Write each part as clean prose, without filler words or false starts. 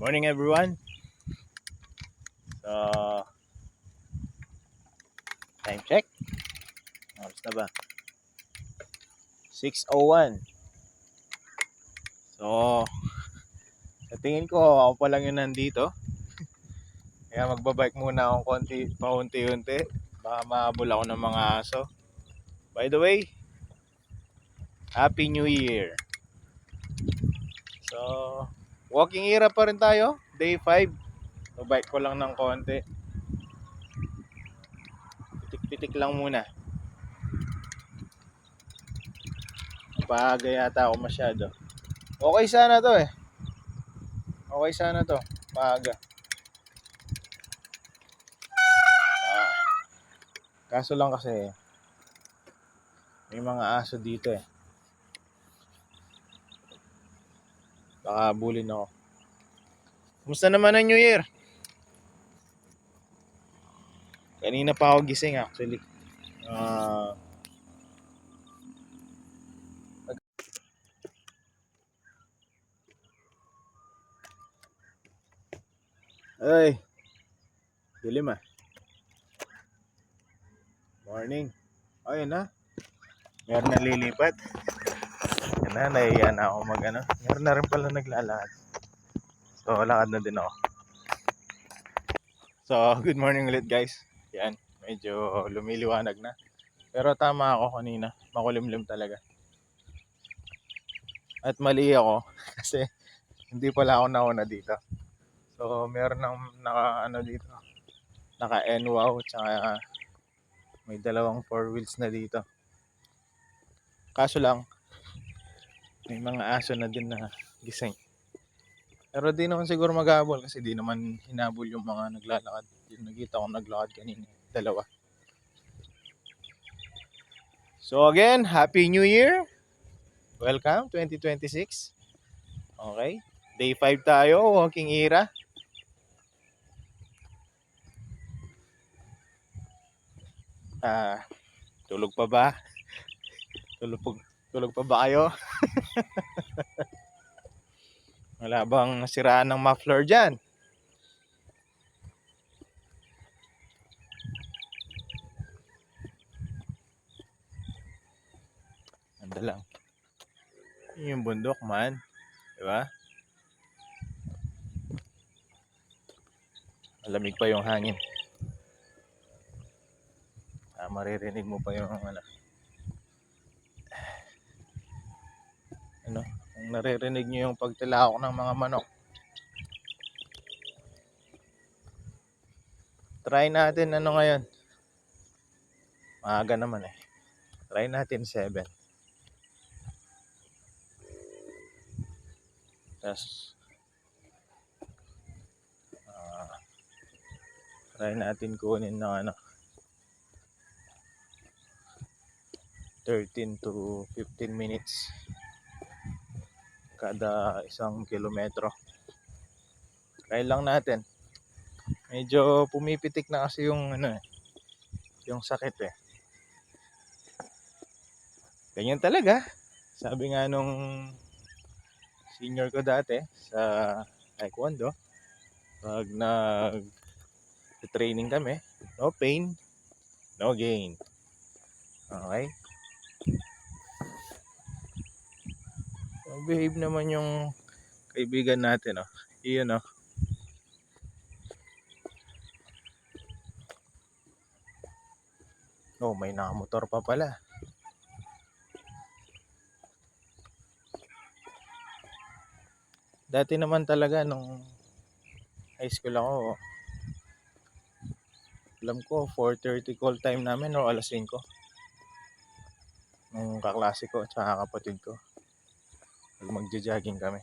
Morning everyone. So, time check. Oras na ba? 6:01. So, sa tingin ko ako pa lang yun nandito. Kaya magbabike muna akong paunti-unti. Baka mahabol ako ng mga aso. By the way, Happy New Year. So, walking era pa rin tayo. Day 5. So, bike ko lang ng konti. Pitik-pitik lang muna. Paaga yata ako masyado. Okay sana to eh. Okay sana to. Paaga. Kaso lang kasi may mga aso dito eh. Baka bulin ako. Kumusta naman ang New Year? Kanina pa ako gising actually. Uh, ay, dilim ah. Morning. Ayun na. Meron na lilipat. Yan na, nahiya na ako mag-ano. Meron na rin pala naglalakad. So, lakad na din ako. So, good morning ulit guys. Yan, medyo lumiliwanag na. Pero tama ako kanina. Makulimlim talaga. At mali ako kasi hindi pala ako nauna dito. So, meron ng naka dito. Naka NWOW tsaka may dalawang 4 wheels na dito. Kaso lang, may mga aso na din na gising. Pero di naman siguro maghabol kasi di naman hinabol yung mga naglalakad. Yung nakita ko naglakad kanina, dalawa. So again, Happy New Year! Welcome, 2026. Okay, Day 5 tayo, walking era. Tulog pa ba? Tulog pa ba kayo? Wala bang nasiraan ng muffler dyan? Anda lang. Yun yung bundok man. Diba? Malamig pa yung hangin. Maririnig mo pa yung ano. Kung naririnig nyo yung pagtilawak ng mga manok. Try natin ano ngayon. Maaga naman eh. Try natin 7. Tapos try natin kunin ng ano 13 to 15 minutes kada isang kilometro. Try lang natin. Medyo pumipitik na kasi yung ano eh, yung sakit eh. Ganyan talaga. Sabi nga nung senior ko dati sa taekwondo, pag nag-training kami, no pain, no gain. Okay? So, behave naman yung kaibigan natin, oh. Iyon, oh. Oh, may nakamotor pa pala. Dati naman talaga nung high school ako, alam ko 4:30 call time namin o alas 5. Nung kaklase ko at kapatid ko. Magja-jogging kami.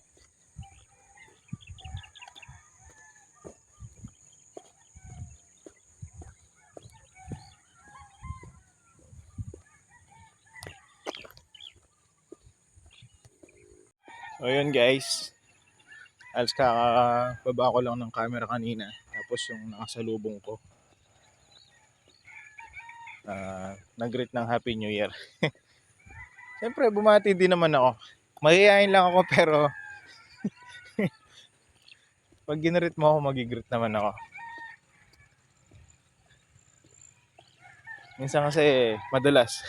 So yun guys. Alas kakababa ko lang ng camera kanina. Tapos yung nakasalubong ko. Nag-greet ng Happy New Year. Siyempre bumati din naman ako. Mahihayin lang ako pero Pag ginarit mo ako, magigrit naman ako. Minsan kasi, madalas,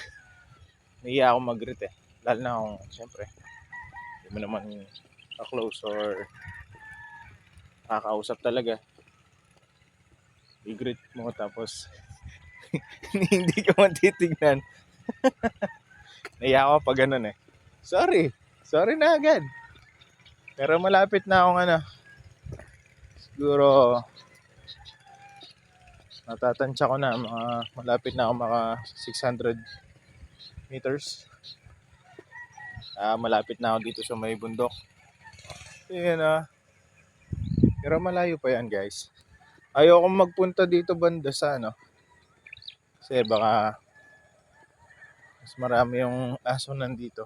nahiya ako mag-greet eh. Lalo na kung, syempre, hindi mo naman ka-close or kakausap talaga. I-greet mo tapos hindi ka man titignan. Nahiya ako pag ganun eh. Sorry. Sorry na agad. Pero malapit na akong siguro natatansya ko na malapit na ako maka 600 meters. Malapit na ako dito sa may bundok. Ayan pero malayo pa yan guys. Ayoko magpunta dito banda sa kasi baka mas marami yung aso nandito.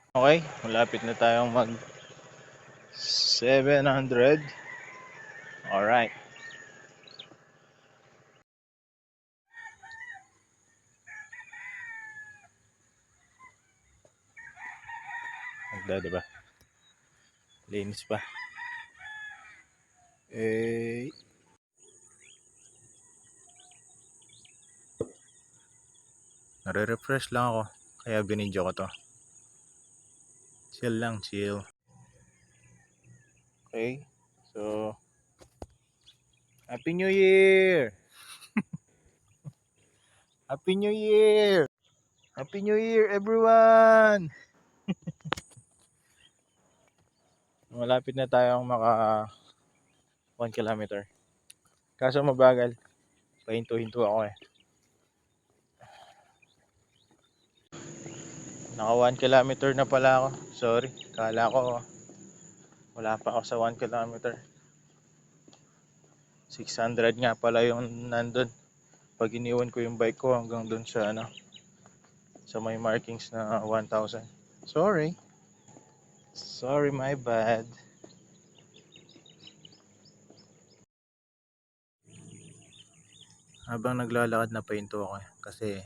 Okay, malapit na tayong mag 700. Alright. Magda diba? Linis pa. Nare-refresh lang ako. Kaya binidyo ko to. Chill lang, chill. Okay. So, Happy New Year! Happy New Year! Happy New Year, everyone! Malapit na tayong maka 1 kilometer. Kaso mabagal. Pahinto-hinto ako eh. Naka 1 kilometer na pala ako. Sorry. Kala ko wala pa ako sa 1 kilometer. 600 nga pala yung nandun. Pag iniwan ko yung bike ko hanggang dun sa sa may markings na 1,000. Sorry. Sorry, my bad. Habang naglalakad na pahinto ako kasi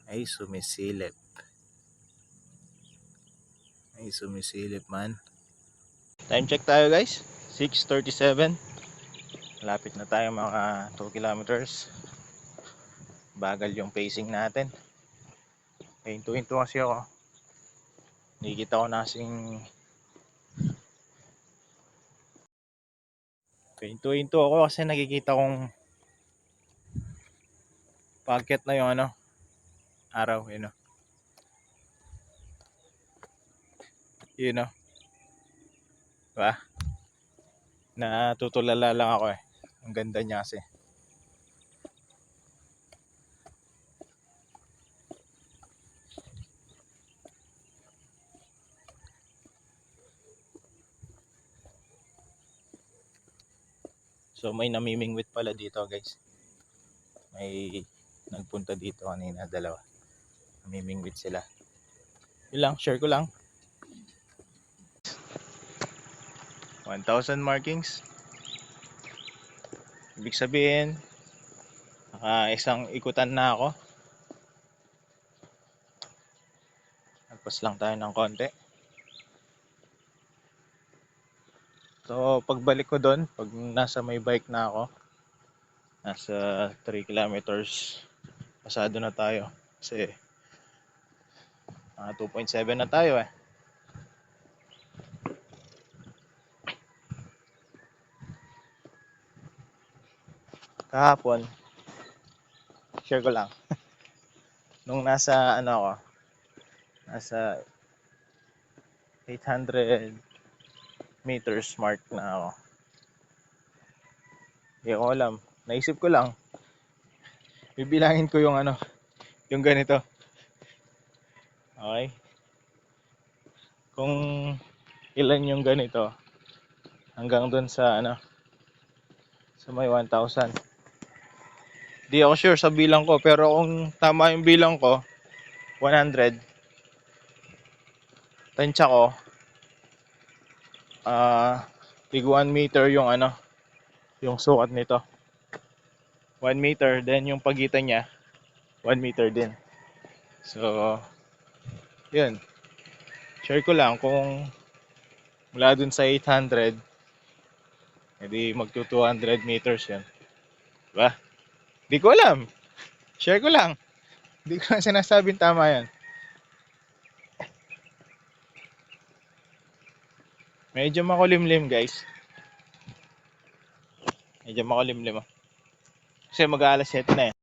ay sumisilip. Ay sumisilip man. Time check tayo guys. 6:37. Malapit na tayo mga 2 kilometers. Bagal yung pacing natin. Pahinto-hinto kasi ako. Nakikita ko na kasing pahinto-hinto ako kasi nakikita kong paakyat na yung araw, diba? Natutulala lang ako eh. Ang ganda niya kasi. So may namimingwit pala dito guys. May nagpunta dito kanina, dalawa. Namimingwit sila. Yun lang, share ko lang. 1,000 markings. Ibig sabihin, isang ikutan na ako. Nagpas lang tayo ng konti. So pagbalik ko doon, pag nasa may bike na ako, nasa 3 kilometers pasado na tayo. Kasi 2.7 na tayo eh. Kahapon, share ko lang. Nung nasa nasa 800 meters mark na ako. Hindi ko alam. Naisip ko lang. Bibilangin ko yung yung ganito. Okay? Kung ilan yung ganito hanggang dun sa sa may 1,000. Di ako sure sa bilang ko, pero kung tama yung bilang ko, 100. Tansya ko, tig 1 meter yung yung sukat nito. 1 meter, then yung pagitan niya, 1 meter din. So, yun. Share ko lang kung mula dun sa 800, edi magto 200 meters yan. Diba? Di ko alam. Share ko lang. Di ko na sinasabing tama yan. Medyo makulimlim guys. Medyo makulimlim. Kasi mag-aalas 7 na eh.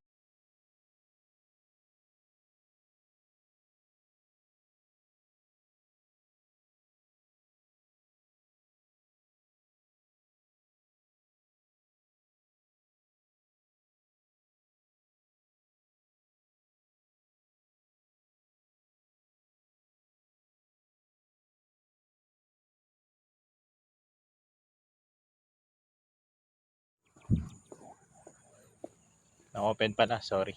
Na-open pala, sorry.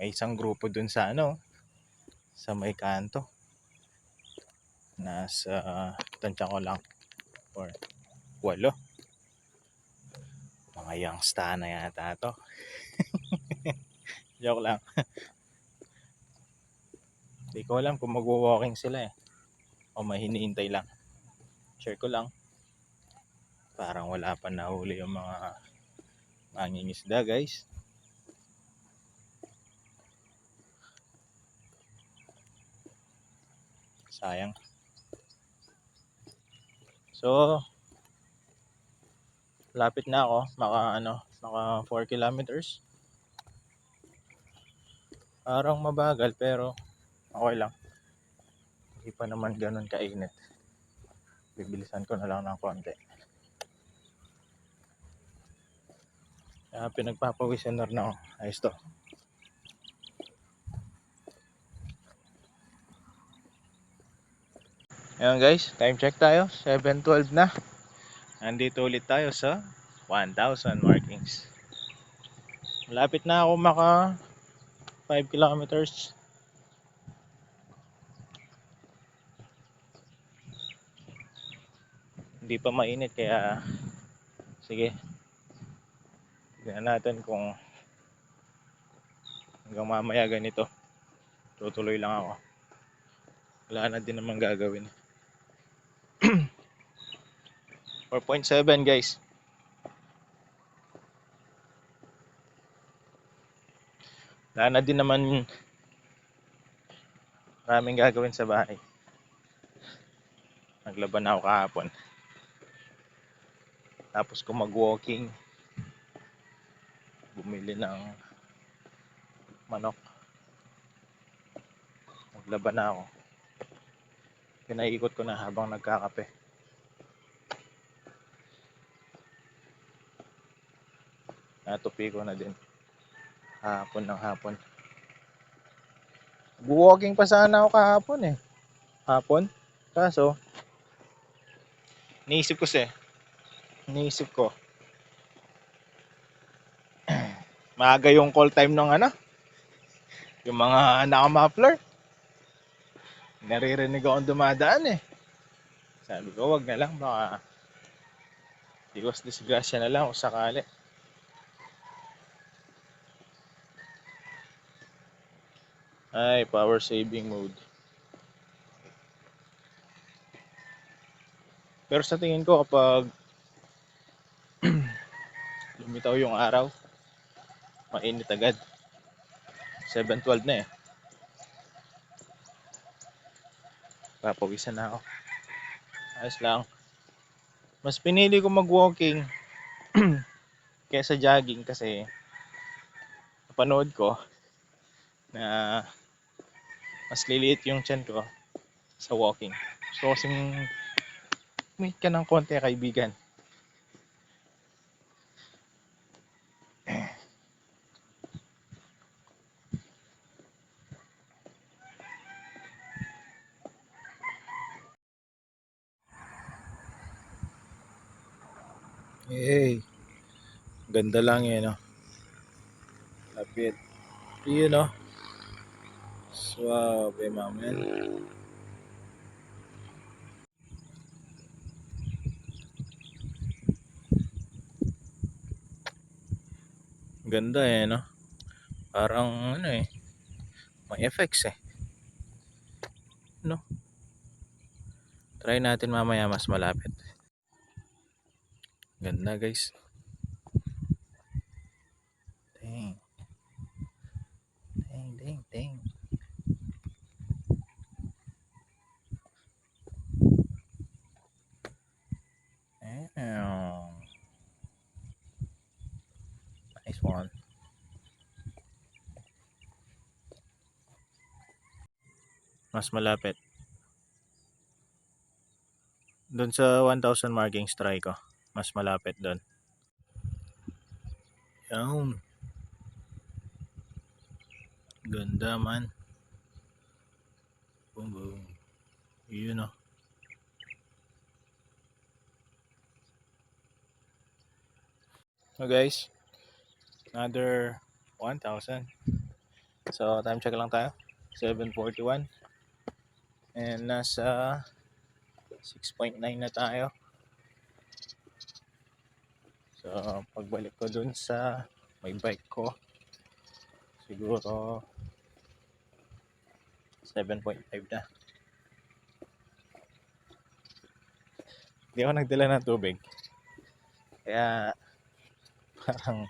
May isang grupo dun sa sa may kanto. Nasa, tansya ko lang, or 8. Mga youngsta na yata to. Joke lang. Hindi ko alam kung mag-walking sila eh. O may hinihintay lang. Share ko lang. Parang wala pa nahuli yung mga mangingisda guys. Sayang. So, lapit na ako. Maka 4 kilometers. Parang mabagal pero okay lang. Hindi pa naman ganun kainit. Bibilisan ko na lang ng konti. Kaya pinagpapawisan na rin ako. Ayos to. Ayan guys, time check tayo. 7:12 na. Nandito ulit tayo sa 1,000 markings. Malapit na ako maka 5 kilometers. Hindi pa mainit kaya sige. Tignan natin kung hanggang mamaya ganito. Tutuloy lang ako. Wala na din naman gagawin. 4.7 guys. Wala na din naman maraming gagawin sa bahay. Naglaban ako kahapon. Tapos kung mag-walking, bumili ng manok. Naglaban na ako. Pinaikot ko na habang nagkakape. Natupi ko na din. Hapon ng hapon. Walking pa sana ako kahapon eh. Hapon. Kaso, Iniisip ko, maaga yung call time ng yung mga naka-muffler. Naririnig akong dumadaan eh. Sabi ko, wag na lang, baka Diyos disgrasya na lang kung sakali. Ay, power saving mode. Pero sa tingin ko kapag lumitaw yung araw, mainit agad. 7:12 na eh. Papawisan na ako. Ayos lang. Mas pinili ko mag-walking kaysa jogging kasi napanood ko na mas liliit yung tiyan ko sa walking. So kasing may ka ng konti kaibigan. Hey, ganda lang yan, no? Lapit. Yun, no? Suave, mamen. Ganda eh, no? Parang May effects eh. No? Try natin mamaya mas malapit. Ganda guys. Dang. Dang. Nice one. Mas malapit. Doon sa 1,000 markings try ko. Mas malapit doon. Yun. Ganda man. Boom boom. Yun oh. So guys, another 1,000. So time check lang tayo. 7:41. And nasa 6.9 na tayo. So pagbalik ko dun sa may bike ko, siguro 7.5 na. Hindi ako nagdala ng tubig. Kaya parang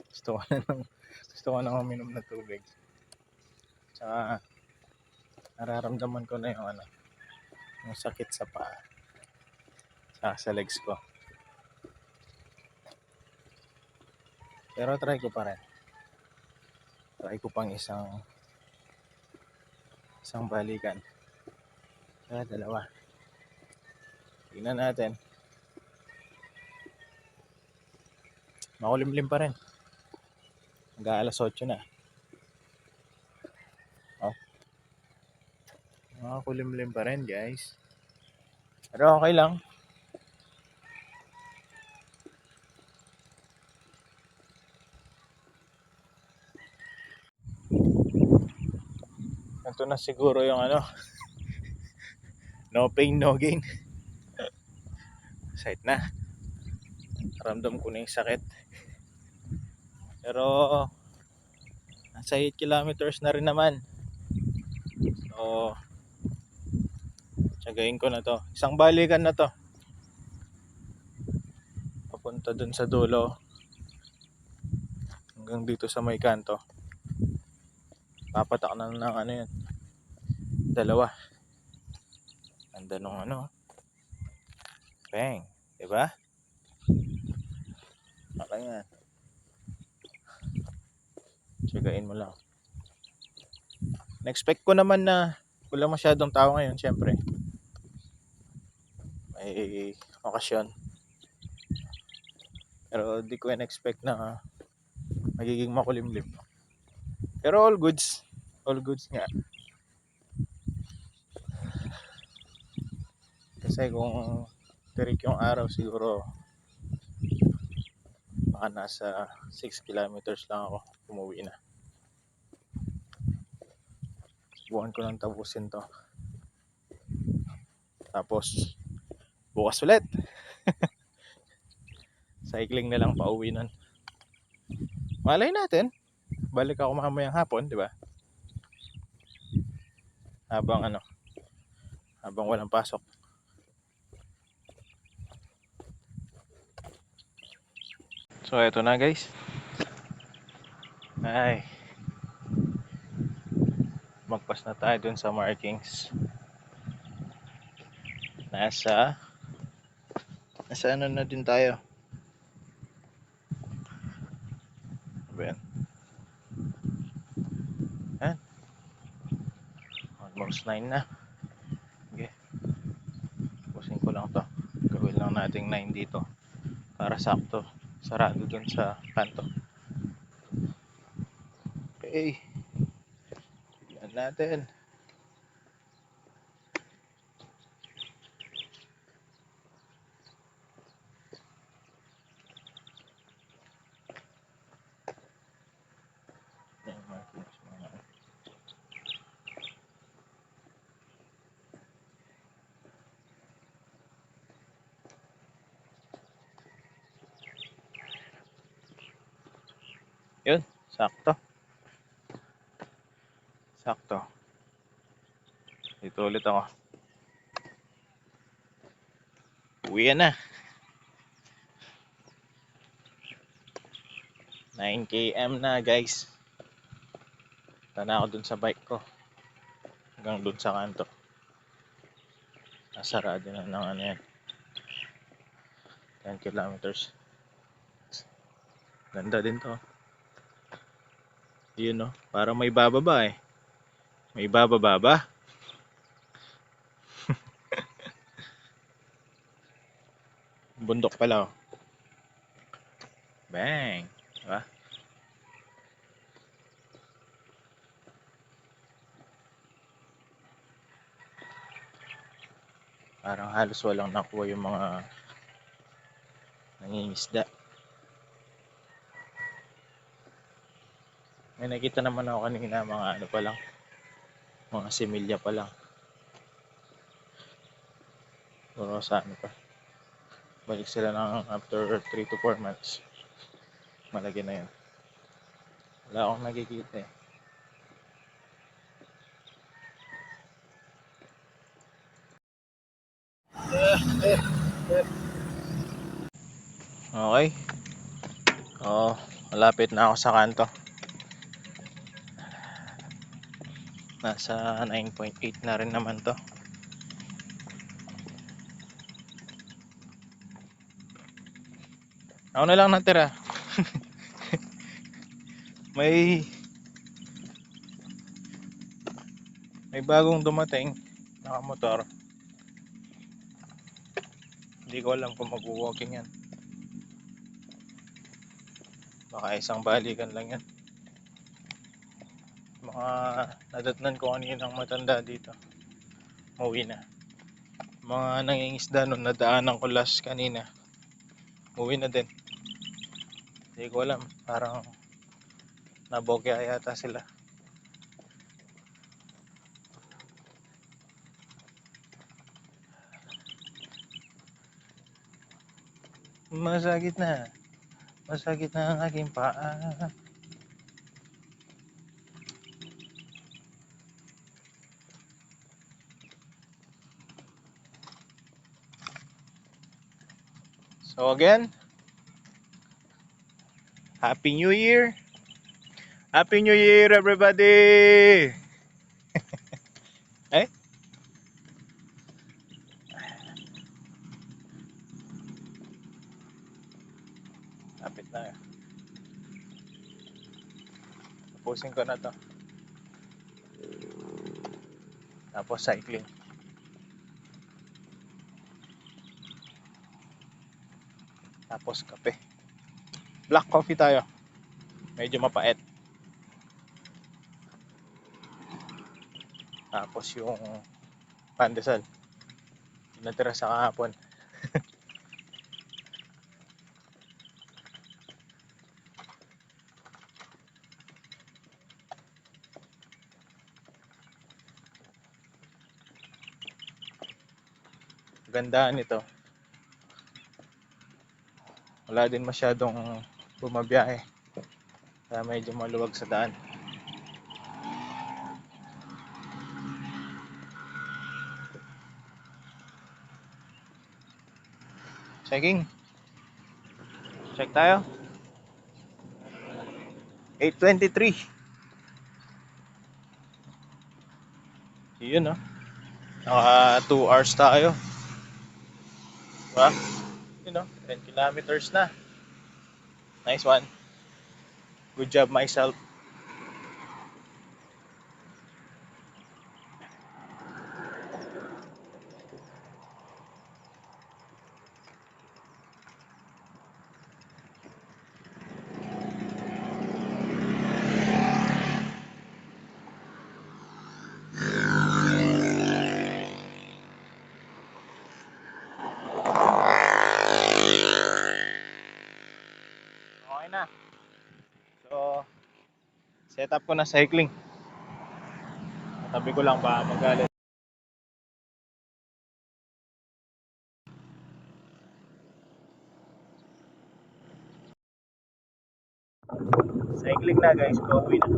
gusto ko na uminom ng tubig. Tsaka nararamdaman ko na yung sakit sa paa. Tsaka sa legs ko. Pero try ko pa rin. Try ko pang isang balikan. Kaya dalawa. Tingnan natin. Makulimlim pa rin. Hanggang alas 8 na. Oh. Makulimlim pa rin guys. Pero okay lang. Ito na siguro yung no pain, no gain. Sight na. Ramdam ko na yung sakit. Pero nasa 8 kilometers na rin naman. So tsagain ko na to. Isang balikan na to. Papunta dun sa dulo. Hanggang dito sa may kanto. Papatak na ng yun. Dalawa. Ganda nung Bang. Diba? Okay yan. Tsagain mo lang. Na-expect ko naman na wala masyadong tao ngayon, syempre. May okasyon. Pero di ko in-expect na magiging makulimlim. Pero all goods. All goods nga. Kasi kung tirik yung araw, siguro baka nasa 6 kilometers lang ako. Umuwi na. Buwan ko nang tapusin to. Tapos bukas ulit. Cycling na lang pauwi nun. Malay natin. Balik ako mamayang hapon, di ba? Habang walang pasok. So eto na guys. Ay. Magpas na tayo dun sa markings. Nasa na din tayo. Ayan. Ayan. Almost 9 na. Okay. Pusin ko lang to. Gawin lang nating 9 dito. Para sakto. Sarado dun sa kanto. Okay. Tignan natin. Yun, sakto. Sakto. Dito ulit ako. Uwi na. 9 km na guys. Tana ako dun sa bike ko. Hanggang dun sa kanto. Nasarado na ng ano yan. 10 kilometers. Ganda din to. Yun no. Parang may bababa eh. May bababa ba? Bundok pala oh. Bang! Diba? Parang halos walang nakuha yung mga nangingisda. May nakita naman ako kanina mga ano pa lang. Mga similya pa lang. Puro sa ano pa. Balik sila ng after 3 to 4 months. Malaki na yun. Wala akong nakikita eh. Okay. Oo, malapit na ako sa kanto. Nasa 9.8 na rin naman to. Ako na lang natira. may may bagong dumating nakamotor. Hindi ko alam kung mag-walking yan. Baka isang balikan lang yan. Mga nadatnan ko kaninang matanda dito. Umuwi na. Mga nangingisda nun nadaanan ko last kanina. Umuwi na din. Hindi ko alam. Parang nabokya yata sila. Masakit na. Masakit na ang aking paa. So again, Happy New Year! Happy New Year everybody! Eh? Lapit na. Tapusin ko na to. Tapos cycling. Tapos kape. Black coffee tayo. Medyo mapait. Tapos yung pandesal. Natira sa kahapon. Gandaan nito. Wala din masyadong bumabiyahe. Kaya medyo maluwag sa daan. Checking. Check tayo. 8:23. Yun no. Naka 2 hours tayo. Diba? Yun no. 10 kilometers na. Nice one. Good job myself. Okay na. So, set up ko na cycling. Tabi ko lang ba magalit. Cycling na guys, pauwi na.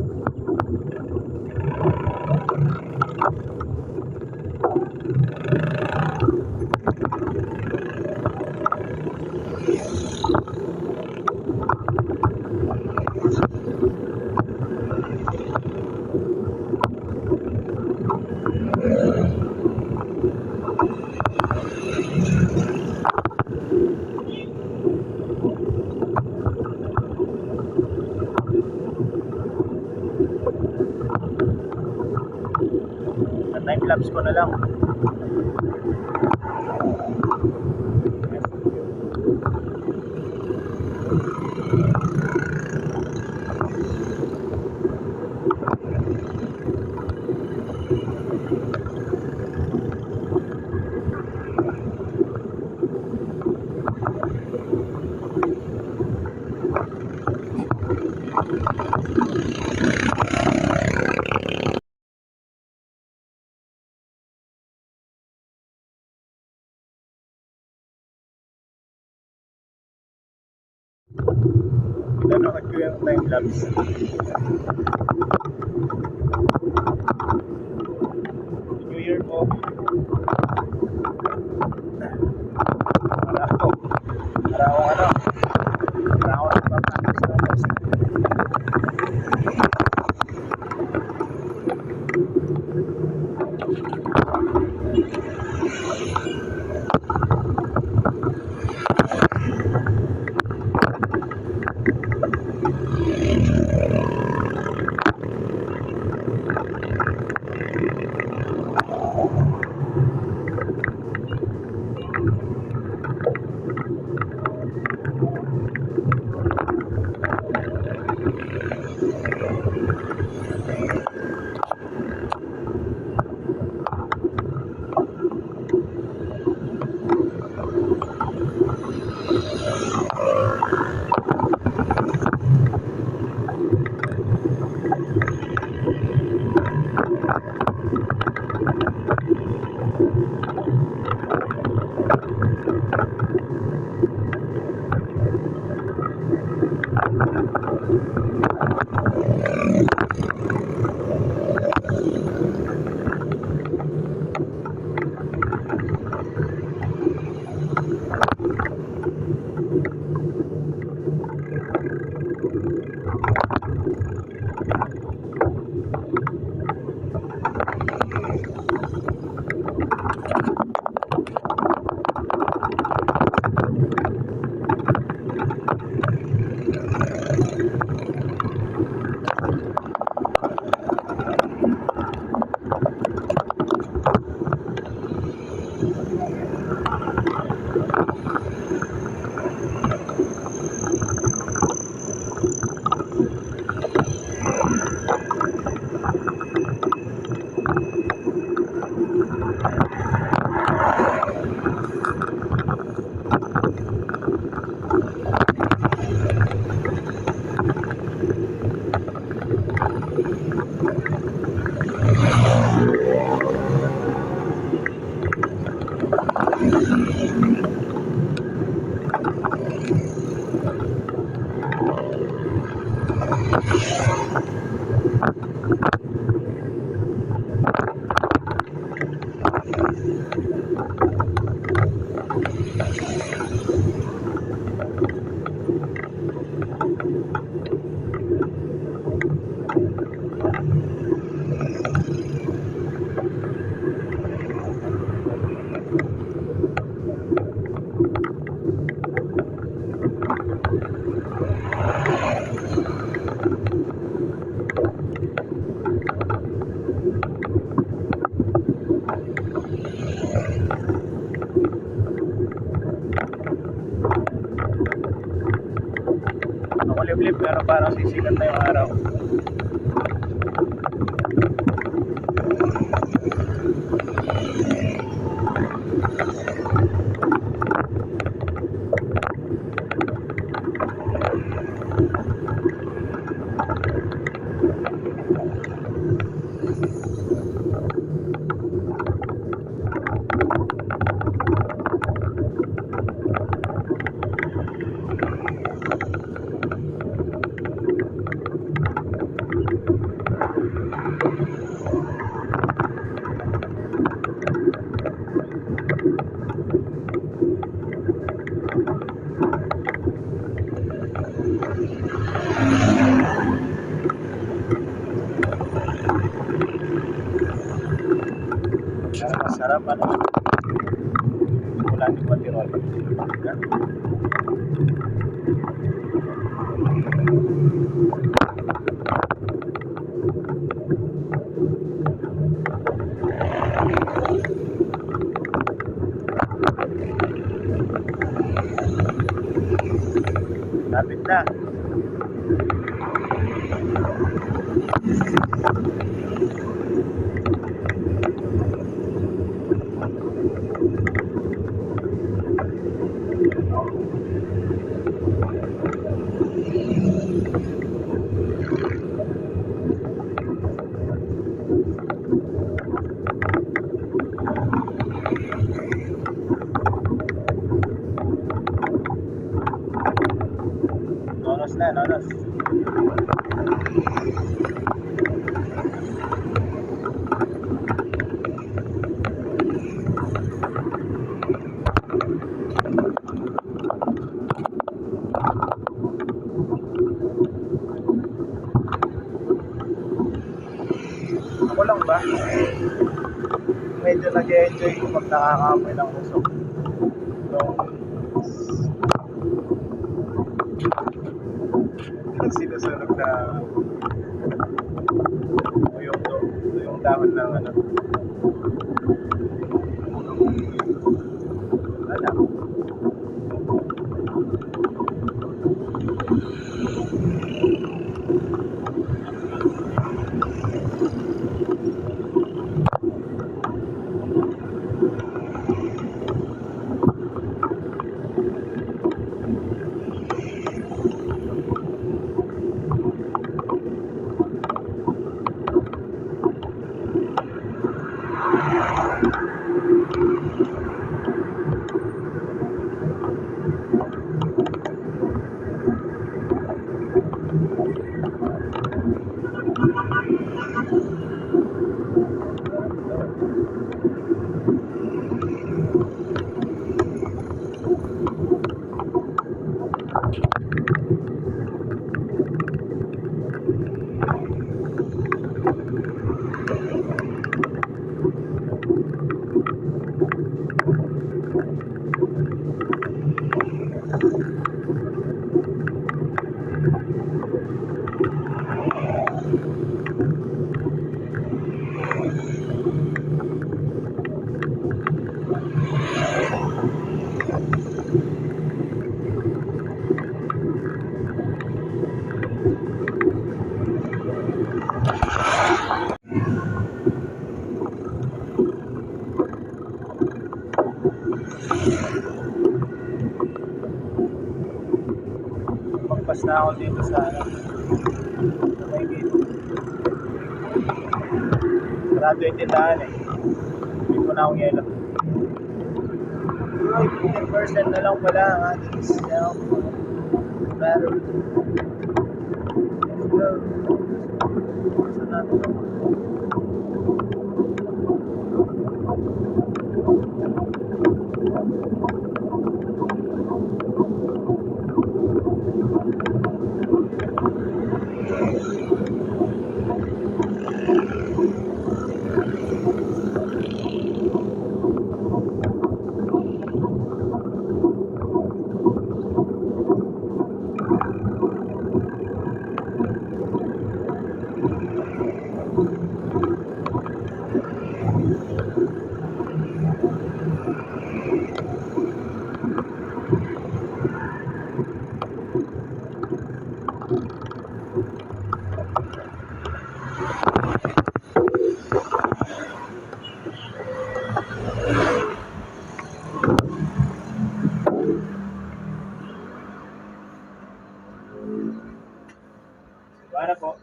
Time lapse ko na lang. Nanood ko yung time lapse. New Year po. Para ako. Para ako ano. Para ako nagpa-practice ng boss. Makulimlim pero parang sisikat na yung araw. harap, ano? Wala ni Patirol. Yan. Lapit na. Nonos na, nonos. Ako lang ba? Medyo nag-enjoy ko pag nakakamoy ng usok. Yung sinusunog na yung dahon ng ano. Wala. Magpas na ako dito sa ano. Sa may gate. Sarado yung tindahan eh. Hindi ko na akong yelo. Uy, 15% na lang pala ang ating isang pero let's go. Saan natin ito? Para po.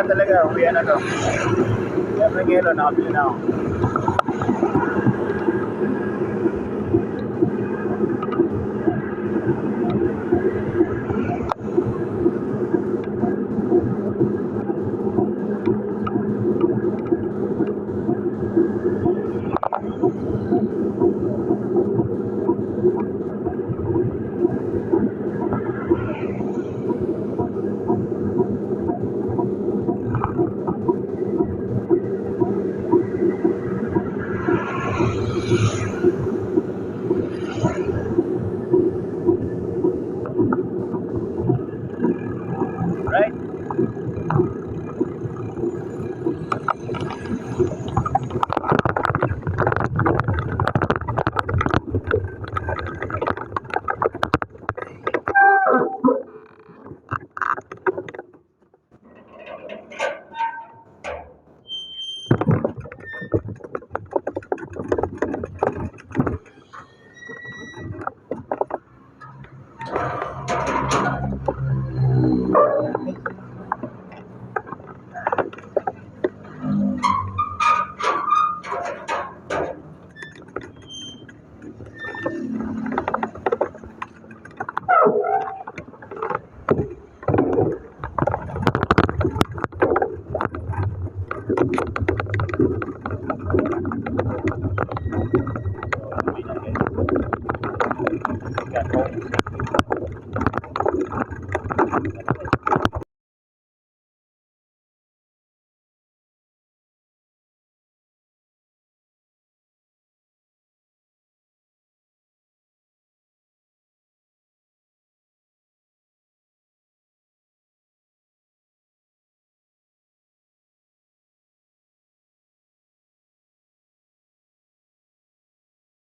talaga, uwi na to. Meron ng yelo, nakabili na ako. Right?